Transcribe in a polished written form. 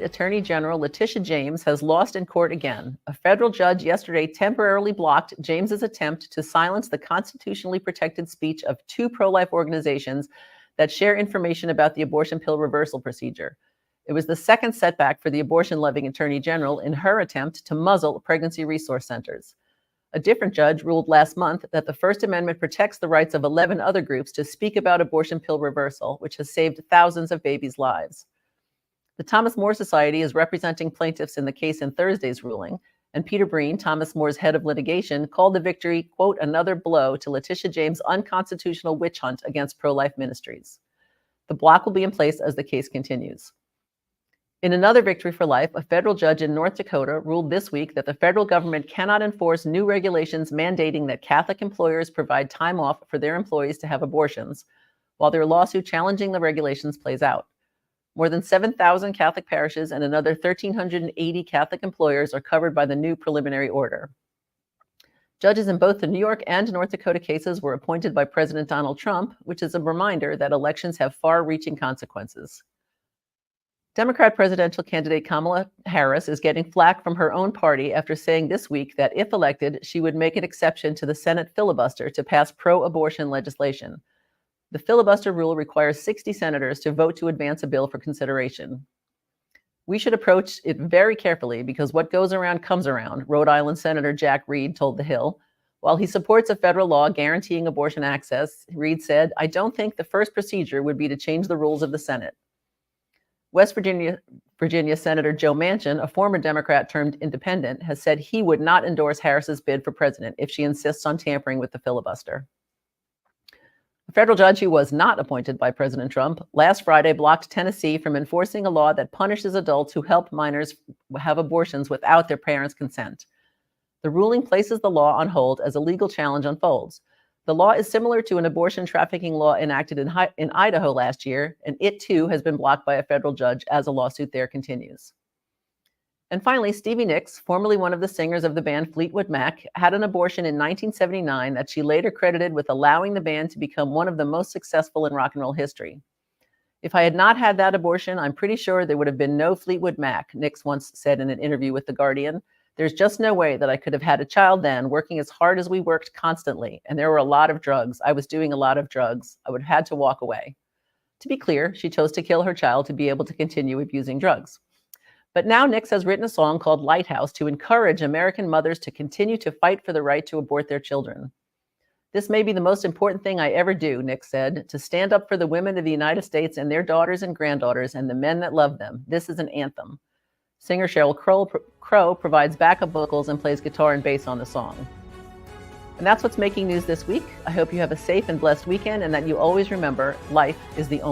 Attorney General Letitia James has lost in court again. A federal judge yesterday temporarily blocked James's attempt to silence the constitutionally protected speech of two pro-life organizations that share information about the abortion pill reversal procedure. It was the second setback for the abortion-loving Attorney General in her attempt to muzzle pregnancy resource centers. A different judge ruled last month that the First Amendment protects the rights of 11 other groups to speak about abortion pill reversal, which has saved thousands of babies' lives. The Thomas More Society is representing plaintiffs in the case in Thursday's ruling, and Peter Breen, Thomas More's head of litigation, called the victory, quote, another blow to Letitia James' unconstitutional witch hunt against pro-life ministries. The block will be in place as the case continues. In another victory for life, a federal judge in North Dakota ruled this week that the federal government cannot enforce new regulations mandating that Catholic employers provide time off for their employees to have abortions, while their lawsuit challenging the regulations plays out. More than 7,000 Catholic parishes and another 1,380 Catholic employers are covered by the new preliminary order. Judges in both the New York and North Dakota cases were appointed by President Donald Trump, which is a reminder that elections have far-reaching consequences. Democrat presidential candidate Kamala Harris is getting flack from her own party after saying this week that if elected, she would make an exception to the Senate filibuster to pass pro-abortion legislation. The filibuster rule requires 60 senators to vote to advance a bill for consideration. We should approach it very carefully because what goes around comes around, Rhode Island Senator Jack Reed told The Hill. While he supports a federal law guaranteeing abortion access, Reed said, I don't think the first procedure would be to change the rules of the Senate. West Virginia Senator Joe Manchin, a former Democrat turned independent, has said he would not endorse Harris's bid for president if she insists on tampering with the filibuster. A federal judge who was not appointed by President Trump last Friday blocked Tennessee from enforcing a law that punishes adults who help minors have abortions without their parents' consent. The ruling places the law on hold as a legal challenge unfolds. The law is similar to an abortion trafficking law enacted in Idaho last year, and it too has been blocked by a federal judge as a lawsuit there continues. And finally, Stevie Nicks, formerly one of the singers of the band Fleetwood Mac, had an abortion in 1979 that she later credited with allowing the band to become one of the most successful in rock and roll history. If I had not had that abortion, I'm pretty sure there would have been no Fleetwood Mac, Nicks once said in an interview with The Guardian. There's just no way that I could have had a child then, working as hard as we worked constantly. And there were a lot of drugs. I was doing a lot of drugs. I would have had to walk away. To be clear, she chose to kill her child to be able to continue abusing drugs. But now Nicks has written a song called Lighthouse to encourage American mothers to continue to fight for the right to abort their children. This may be the most important thing I ever do, Nicks said, to stand up for the women of the United States and their daughters and granddaughters and the men that love them. This is an anthem. Singer Sheryl Crow provides backup vocals and plays guitar and bass on the song. And that's what's making news this week. I hope you have a safe and blessed weekend and that you always remember life is the only